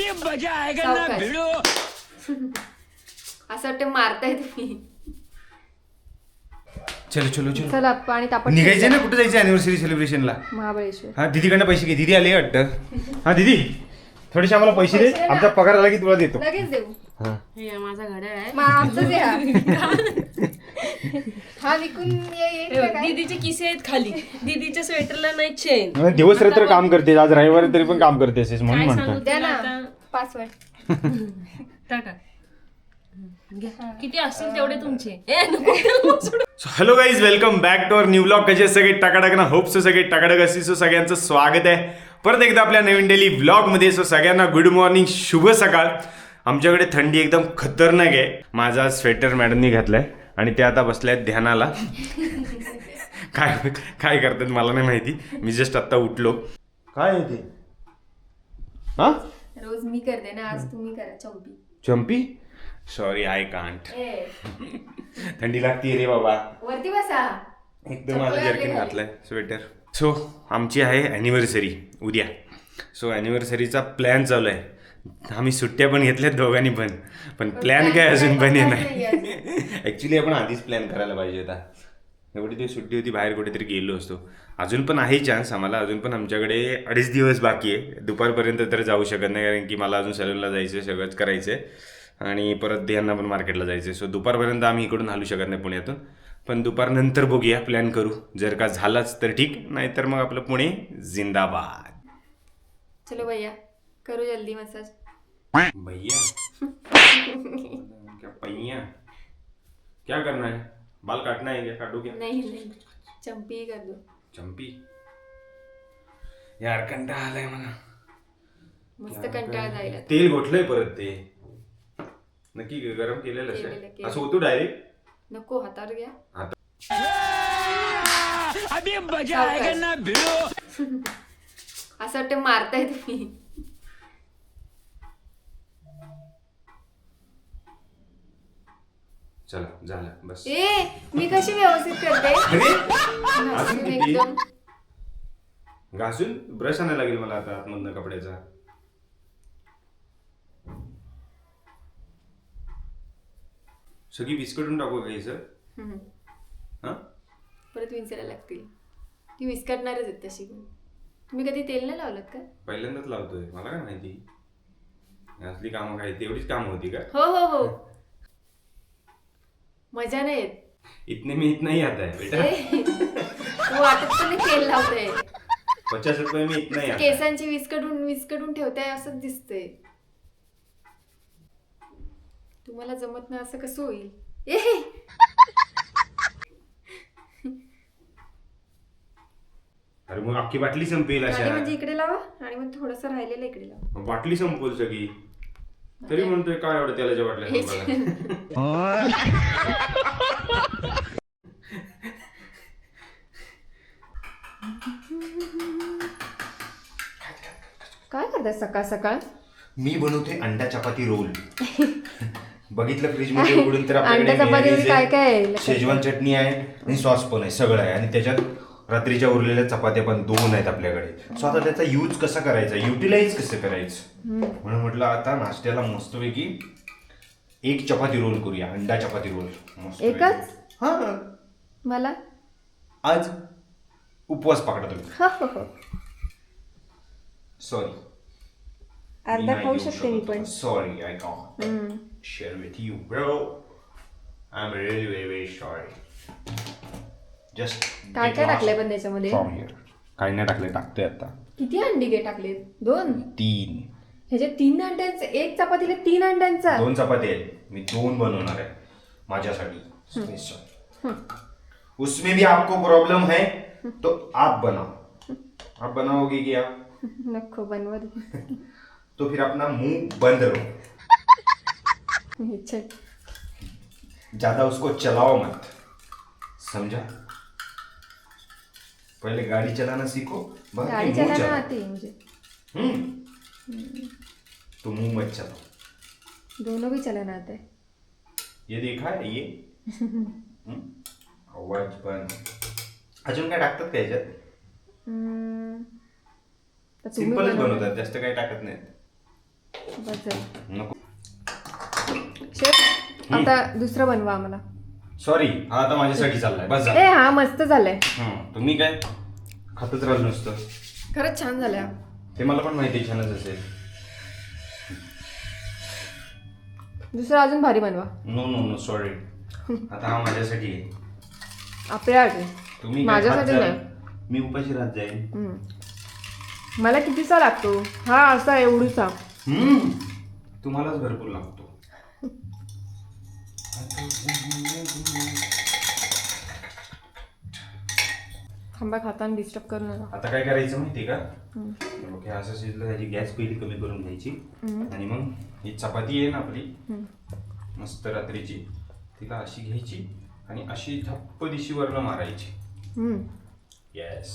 अभी मजा आएगा ना भिड़ो. असं वाटतं मारताय तुम्ही. चलो चलो चलो चला पाणी तापत निघायचं ना. कुठे जायचं अॅनिव्हर्सरी सेलिब्रेशनला? महाबळेश्वर. हा दीदीकडनं पैसे घे. दीदी आली वाटतं. हा दीदी थोडेसे आम्हाला पैसे दे. आमचा पगार झाला की तुला देतो. लगेच देऊ. हा हे माझा घड्याळ आहे. आमचंच आहे हा विकून येईल का काय? दीदीचे किसे आहेत खाली. दीदीच्या स्वेटरला नाही चेन. दिवस रात्र काम करते. आज रविवारी तरी पण काम करते असेच म्हणून काय म्हणतो. सांगू द्या तुला ना आता? पासवर्ड. टाटा. घ्या. किती असतील तेवढे तुमचे. ए, नको सोडू. Hello guys, welcome back to our new blog. कसे सगळे टकाटक ना? होप सो सगळे टकाटक असतील. सो सगळ्यांचं स्वागत आहे परत एकदा आपल्या नवीन डेली ब्लॉगमध्ये. सो सगळ्यांना गुड मॉर्निंग, शुभ सकाळ. आमच्याकडे थंडी एकदम खतरनाक आहे. माझा स्वेटर मॅडमनी घातलाय आणि ते आता बसल्यात ध्यानाला. काय काय करतात मला नाही माहिती. मी जस्ट आत्ता उठलो. काय आहे ते? हा रोज मी करते ना, आज तुम्ही करा. चंपी चंपी. Sorry I can't. थंडी लागते रे बाबा. वरती बसा. एकदम माझं जर्किन घातलंय स्वेटर. सो आमची आहे ॲनिव्हर्सरी उद्या. सो ॲनिव्हर्सरीचा प्लॅन चालू आहे. आम्ही सुट्ट्या पण घेतल्यात दोघांनी पण प्लॅन काय अजून बने नाही. ॲक्च्युली आपण आधीच प्लॅन करायला पाहिजे होता. एवढी ती सुट्टी होती, बाहेर कुठेतरी गेलो असतो. अजून पण आहे चान्स आम्हाला. अजून पण आमच्याकडे 2.5 दिवस बाकी आहे. दुपारपर्यंत तर जाऊ शकत नाही, कारण की मला अजून सलूनला जायचं आहे, सगळंच करायचं आहे आणि परत यांना पण मार्केटला जायचं आहे. सो दुपारपर्यंत आम्ही इकडून हलू शकत नाही पुण्यातून. पण दुपारनंतर बघूया, प्लॅन करू. जर का झालाच तर ठीक, नाहीतर मग आपलं पुणे जिंदाबाद. चलो भैया करू जल्दी मसाज. भैया क्या पैया क्या करना है? बाल काटना है क्या? काटू क्या? नहीं नहीं चंपी कर दो. चंपी यार कंटाळा आलाय मला. मस्त कंटाळा जायला. तेल घोटलंय परत. ते नक्की गरम केलेलं केलेलं. असं होतो डायरेक्ट? नको हातावर घ्या. अभी मजा आएगा ना भिड़ो. असं वाटतं मारताय तुम्ही. चला झालं बस. ए मी कशी व्यवस्थित करते. अजून किती? एकदम घासून ब्रश आणायला लागेल मला आता आतमधनं कपड्याचा. सगळी विस्कटून टाकू काही सर? हम्म. हा परत विंचारायला लागतील. ती विस्कटणारच आहेत तशी पण. तुम्ही कधी तेल नाही लावलं का? पहिल्यांदाच लावतोय. मला काय माहिती असली कामं काय तेवढीच कामं होती का? हो हो हो मजा नाही येत. इतने में इतना ही आता है बेटा. तू वाटत पण नाही तेल लावतंय. 50 रुपये में इतना ही आता है. केसांची विस्कटून ठेवताय असंच दिसतंय. तुम्हाला जमत नाही असं कसं होईल? ए अरे मग अख्खी बाटली संपेल गाडी अशा. म्हणजे इकडे लावा आणि मग थोडस राहिलेलं इकडे लावा. बाटली संपवल सगळी. तरी म्हणतोय काय एवढं तेलाच्या बाटल्या संपायला. काय करताय सकाळ सकाळ? मी बनवते अंडा चपाती रोल. बघितलं फ्रीज मध्ये उघडून तर अंडा चपातीमध्ये आपल्याकडे काय काय आहे? शेजवान चटणी आहे आणि सॉस पण आहे, सगळं आहे. आणि त्याच्यात रात्रीच्या उरलेल्या चपात्या पण 2 आहेत आपल्याकडे. सो आता त्याचा यूज कसा करायचा, युटिलाइज कसं करायचं म्हणून म्हटलं आता नाश्त्याला मस्तपैकी एक चपाती रोल करूया. अंडा चपाती रोल मस्त. एकच? हा मला आज उपवास पकडा तुम्ही. हो हो हो सॉरी अर्धा खाऊ शकते मी पण. सॉरी आय कॉन्ट share with you bro. I am really very very sorry. Just काय काय टाकलंय पण त्याच्यामध्ये? From here. काय नाही टाकलंय, टाकतोय आता. किती अंडी घे टाकले? 2? 3 ह्याच्या 3 अंड्यांचं, एक चपातीला 3 अंड्यांचा. 2 चपाती आहेत. मी 2 बनवणार आहे माझ्यासाठी स्पेशल. उसमें भी आपको प्रॉब्लम है तो आप बनाओ. आप बनाओगे क्या? नको बनवत. तो फिर अपना मुंह बंद रहो. ज्यादा उसको चलाओ मत, समझा? पहले गाड़ी चलाना सीखो. गाड़ी चलाना आती है मुझे. तो मुंह मत चलाओ. दोनों भी चलाना आता है. ये देखा है ये. आवाज पण. अजून काय टाकतात का याच्यात? सिंपलच बनवतात, जास्त काही टाकत नाहीत. बस झालं. नको. शेफ आता दुसरं बनवा आम्हाला. सॉरी, हा आता माझ्यासाठी चाललाय. बस झालं. ए हा मस्त झालंय. तुम्ही काय खातच राहिलं नुसतं. खरंच छान झालंय. ते मला पण माहिती छानच असेल. दुसरं अजून भारी बनवा. No no no sorry. आता हा माझ्यासाठी आहे. आपल्यासाठी. तुम्ही काय माझ्यासाठी खात जाल, नाही. मी उपाशी राहत जाईल. मला कितीचा लागतो हा असा एवढूचा. तुम्हालाच भरपूर लागतो. थांबा खाताना डिस्टर्ब करू नका. आता काय करायचं माहितीये का? ओके, असं शिजलं त्याची गॅस पहिली कमी करून घ्यायची आणि मग ही चपाती आहे ना आपली मस्त रात्रीची, तिला अशी घ्यायची आणि अशी धप्प दिशीवरनं मारायची. यस.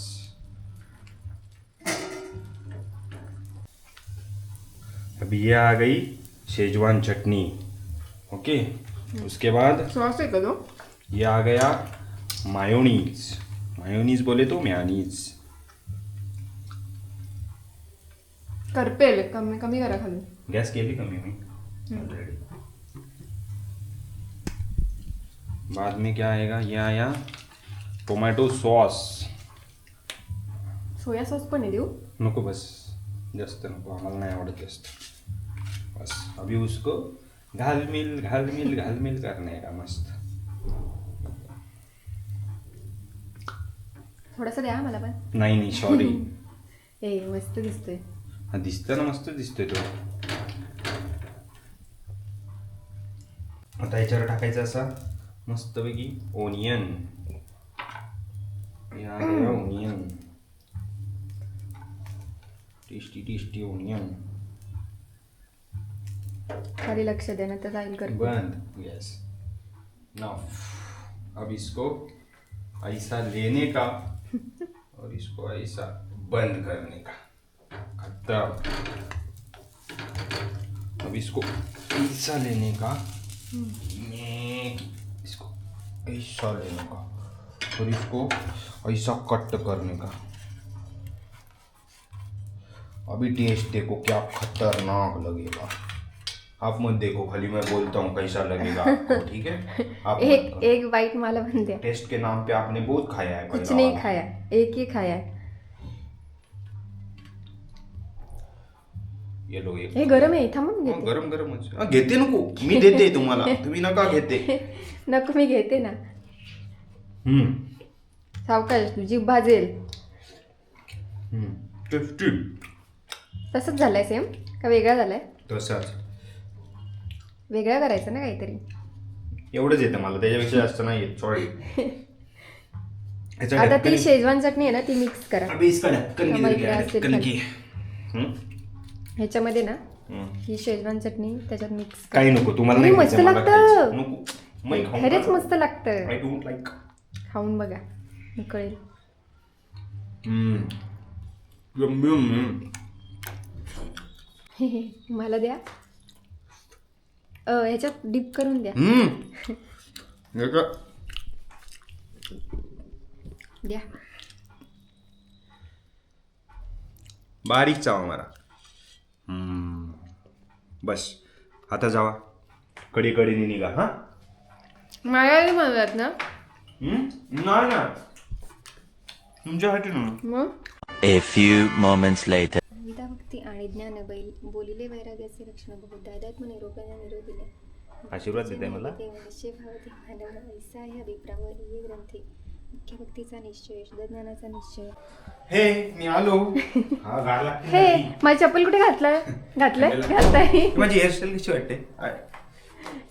अब ये आ गई शेजवान चटनी. ओके, उसके बाद सॉस आहे का तो? ये आ गया मायोनीज. मायोनीज बोले तो म्यानीज. करपेल कमी कमी करा खाली. गॅस केली कमी मी ऑलरेडी. बाद में क्या आएगा? ये आया टोमॅटो सॉस. सोया सॉस पण आहे देऊ? नको, बस जास्त नको, आम्हाला नाही आवडत जास्त. बस अभी उसको घालमिल घालमिल घालमिल करने का मस्त. थोडासा द्या मला पण. नाही नाही सॉरी. ए मस्त दिसतोय. हा दिसतं ना, मस्त दिसतोय तो. आता याच्यावर टाकायचा असा मस्तपैकी ओनियन. या गया ओनियन. Tasty tasty onion. खाली लक्ष द्या ना तर जाईल कर. बंद. यस. नाउ अब इसको ऐसा लेने का और इसको ऐसा बंद करने का. खत्म. अब इसको ऐसा लेने का, इसको ऐसा लेने का और इसको ऐसा कट करने का. अभी टेस्ट देखो क्या खतरनाक लगेगा. आप मत देखो, खाली मैं बोलता हूँ कैसा लगेगा आपको, ठीक है? आप एक बाइट मला पण द्या. टेस्ट के नाम पे आपने बहुत खाया है. कुछ नहीं खाया, एक ही खाया है. ये लो एक. हे गरम आहे थांबून घेते. गरम गरमच. घेते नको, मी देते तुम्हाला, तुम्ही नका घेते. नको मी घेते ना. सावकाश तुझी भाजेल. टेस्टी. तसंच झालंय सेम का वेगळा झालाय? तसाच. वेगळा करायचं ना काहीतरी. एवढंच येतं मला, त्याच्यापेक्षा जास्त नाही येत. सॉरी. आता ती शेजवान चटणी आहे ना ती मिक्स करा. अबे इसका ढक्कन किधर गया? ढक्कन की. ह्याच्यामध्ये ना ही शेजवान चटणी त्याच्यात मिक्स करा. काही नको तुम्हाला. नाही मस्त खायचं, मला लागतं. खायचं. नको. मैं खाऊंगा. खरंच मस्त लागतं. I don't like. खाऊन बघा कळेल. मला द्या. ह्याच्यात डिप करून द्या. द्या. बारीक चावा मारा. बस आता जावा, कडी कडीने निघा. हा मला म्हणतात ना. नाही ना, तुमच्यासाठी ना. मग A few moments later. विदा भक्ती आणि ज्ञान बैल बोलिले वैराग्याचे रक्षण बहुधा अध्यात्म निरोपाने निरोपिले. आशीर्वाद देताय मला. निश्चय भावती मानव ऐसा ह्या विप्रावर ये ग्रंथी मुख्य भक्तीचा निश्चय शुद्ध ज्ञानाचा निश्चय. हे मी आलो. हा गाड लागते. हे माझी चप्पल कुठे घातलंय? घालताय. माझी हेअरस्टाईल कशी वाटते?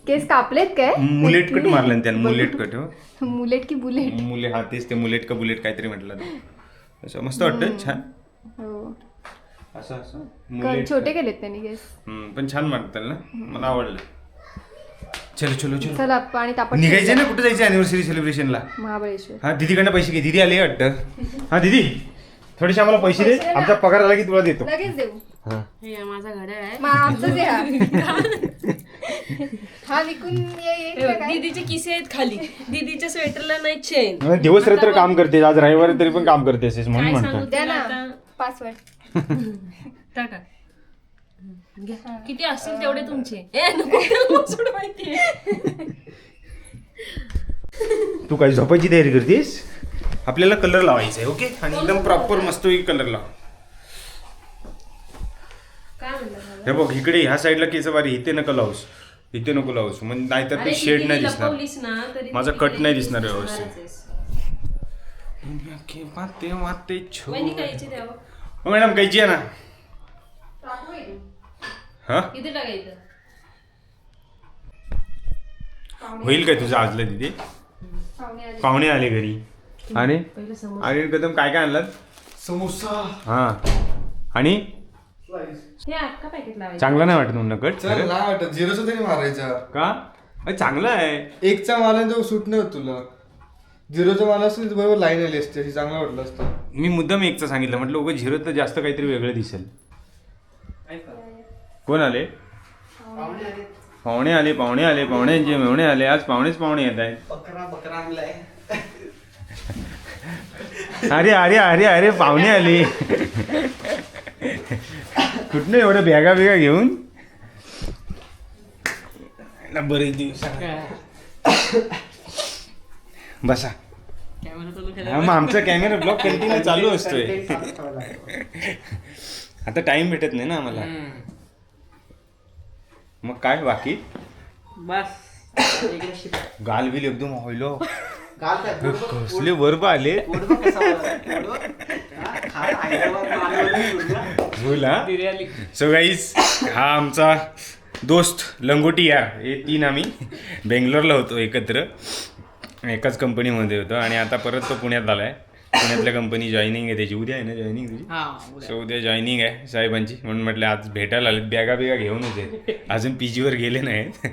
केस कापलेत काय? मुलेट कट मारलं ना त्यानं. Mullet cut. हो, मुलेट की बुलेट? मुले. हा तेच ते, मुलेट का बुलेट काहीतरी म्हटलं. असं मस्त वाटतं. छान. हो. असं असं मुलेट. छोटे केलेत त्यांनी केस. पण छान वाटतं ना, मला आवडलं. चलो चलो चलो, चला पाणी तापत. निघायचं ना. कुठं जायचं अॅनिव्हर्सरी सेलिब्रेशनला? महाबळेश्वर. हा, दीदीकडनं पैसे घे. दीदी आले वाटतं. हा दीदी, थोडेसे आम्हाला पैसे दे. आमचा पगार झाला की तुला देतो. लगेच देऊ. हे माझा घड्याळ आहे. आमचंच द्या. हा विकून दीदीचे किसे आहेत खाली. दीदीच्या स्वेटरला नाही चेन. दिवस रात्र काम करते, आज रविवारी तरी पण काम करते म्हणून काय म्हणतो. सांगू द्या तुला ना आता? पासवर्ड. टाका. घ्या. किती असतील तेवढे तुमचे. ए नको त्याला मोजून माहितीये. तू काय झोपायची तयारी करतेस? आपल्याला कलर लावायचा आहे. ओके, आणि एकदम प्रॉपर मस्त कलर लाव. काय म्हणलं हे बघ, इकडे ह्या साईडला केस बारी, इथे नको लावूस, इथे नको लावूस, म्हणजे नाहीतर ते शेड नाही दिसणार, माझा कट नाही दिसणार व्यवस्थित. हो मॅडम, कैची आहे ना? हा, किती टाकायचं? होईल काय तुझं आजला तिथे? पाहुणे आले घरी. आणि आणि कदम काय काय आणलात? समोसा. हा, आणि हे अख्खा पॅकेट लावायचं. चांगला नाही वाटत म्हणून कट? चल नाही वाटत, झिरोचा तरी मारायचा. का? अरे चांगला आहे. एकचा माला जो सूट नाही होत तुला. झिरोचा माला असेल तर बरोबर लाईन आली असते, अशी चांगलं वाटलं असतं. मी मुद्दाम एकचा सांगितलं, म्हटलं उगा झिरो तर जास्त काहीतरी वेगळं दिसेल. कोण आले? पाहुणे आले, पाहुणे आले, पाहुण्यांचे मेवणे आले. आज पाहुणेच पाहुणे येत आहेत. अरे अरे अरे अरे, पाहुणे आले. कुठनं एवढं बॅगा बिगा घेऊन? बरेच दिवस बसा. हा, मग आमचा कॅमेरा ब्लॉग कंटिन्यू चालू असतोय. आता टाइम भेटत नाही ना आम्हाला. मग काय बाकी? गाल बिल एकदम होईल. कसले वर्ब आले. सो गाईज, हा आमचा दोस्त लंगोटी यार. हे 3 आम्ही बेंगलोरला होतो एकत्र, एकाच कंपनीमध्ये होतो, आणि आता परत तो पुण्यात आलाय. पुण्यातल्या कंपनी जॉईनिंग आहे त्याची. उद्या आहे ना जॉईनिंग तुझी? सो उद्या जॉईनिंग आहे साहेबांची, म्हणून म्हटलं आज भेटायला आलेत. बॅगा बिगा घेऊन होते, अजून पीजीवर गेले नाहीत.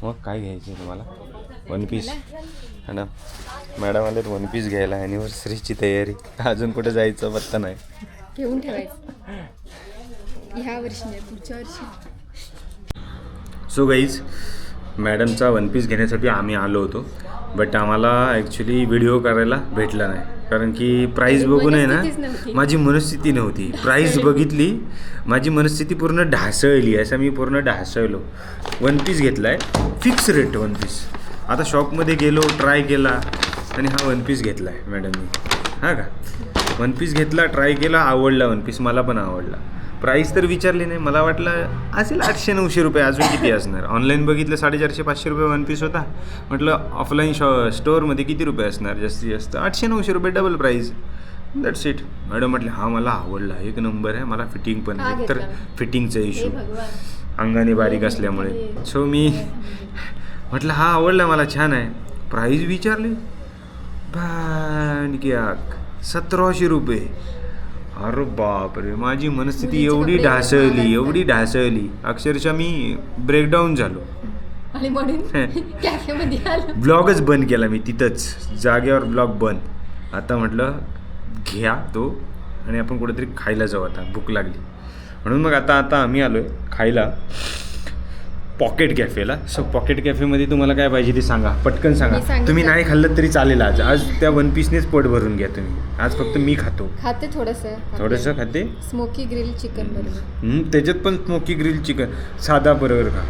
मग काय घ्यायचं तुम्हाला? One piece. मॅडम आलेत वन पीस घ्यायला. ॲनिव्हर्सरीची तयारी. अजून कुठे जायचं पत्ता नाही. घेऊन ठेवायचं ह्या वर्षी नाही, पुढच्या वर्षी. सो गाईज, मॅडमचा वन पीस घेण्यासाठी आम्ही आलो होतो, बट आम्हाला ॲक्च्युली व्हिडिओ करायला भेटला नाही, कारण की प्राईस बघून आहे ना माझी मनस्थिती नव्हती. प्राईस बघितली, माझी मनस्थिती पूर्ण ढासळली. असं मी पूर्ण ढासळलो. वन पीस घेतला आहे, फिक्स रेट वन पीस. आता शॉपमध्ये गेलो, ट्राय केला, आणि हा वन पीस घेतला आहे मॅडमनी. हा का, वन पीस घेतला, ट्राय केला, आवडला वन पीस, मला पण आवडला. प्राईस तर विचारली नाही, मला वाटलं असेल 800-900 रुपये, अजून किती असणार. ऑनलाईन बघितलं 450-500 रुपये वन पीस होता. म्हटलं ऑफलाईन स्टोअरमध्ये किती रुपये असणार, जास्तीत जास्त 800-900 रुपये, double price. That's it. Madam म्हटलं हा मला आवडला, एक नंबर आहे. मला फिटिंग पण, तर फिटिंगचा इश्यू, अंगाने बारीक असल्यामुळे. सो मी म्हटलं हा आवडला मला, छान आहे. प्राईस विचारली, भानक्या 1700 रुपये. अरे बापरे, माझी मनस्थिती एवढी ढासळली, अक्षरशः मी ब्रेकडाऊन झालो. आणि म्हणून कॅफेमध्ये आलो, ब्लॉगच बंद केला मी तिथंच जागेवर, ब्लॉग बंद. आता म्हटलं घ्या तो, आणि आपण कुठेतरी खायला जाऊ, आता भूक लागली. म्हणून मग आता आम्ही आलो आहे खायला पॉकेट कॅफेला. सो पॉकेट कॅफेमध्ये तुम्हाला काय पाहिजे ते सांगा, पटकन सांगा. तुम्ही नाही खाल्लं तरी चालेल. आज त्या वन पीसनेच पोट भरून घ्या तुम्ही. आज फक्त मी खाते थोडंसं खाते. Smoky grill chicken burger. त्याच्यात पण स्मोकी ग्रिल चिकन, साधा बर्गर खा.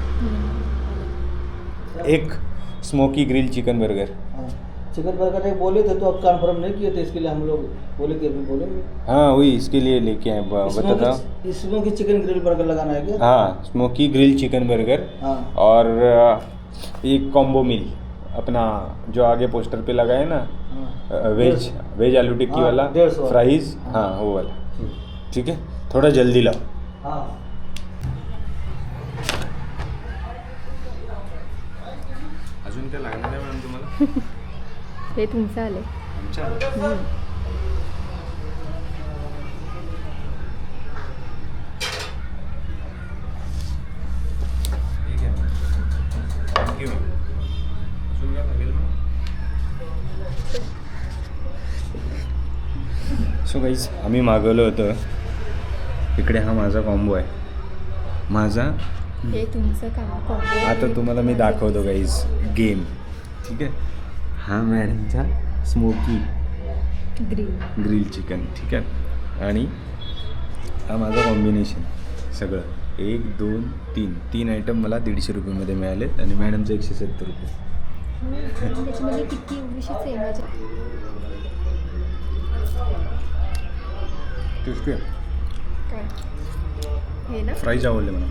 एक smoky grill chicken burger. Chicken burger एक बोले थे तो अब कन्फर्म नहीं किए थे, इसके लिए हम लोग बोले कि अभी बोलेंगे. हाँ वही इसके लिए लेके आए, बता. स्मोकी चिकन ग्रिल बर्गर लगाना है क्या? हाँ, स्मोकी ग्रिल चिकन बर्गर. हाँ. और एक कॉम्बो मील अपना जो आगे पोस्टर पे लगा है ना, वेज आलू टिक्की वाला, 150 फ्राइज. हाँ वो वाला. ठीक है, थोड़ा जल्दी लाओ. हाँ. अजून काय लागणार आहे मॅडम तुम्हाला? हे तुमचं आले. सो गाईज, आम्ही मागवलं होतं. इकडे हा माझा कॉम्बो आहे. माझा हे तुमचं काम कॉम्प्लिमेंट आता तुम्हाला मी दाखवतो गाईज गेम. ठीक आहे. हा मॅडमचा स्मोकी ग्रिल चिकन. ठीक आहे. आणि हा माझा कॉम्बिनेशन सगळं 1 2 3 आयटम मला 150 रुपयेमध्ये मिळालेत आणि मॅडमचं 170 रुपये. त्याच्यामध्ये टिक्की एवढीशीच आहे माझ्या. टेस्टी आहे. काय हे ना फ्राईज आवडले मला.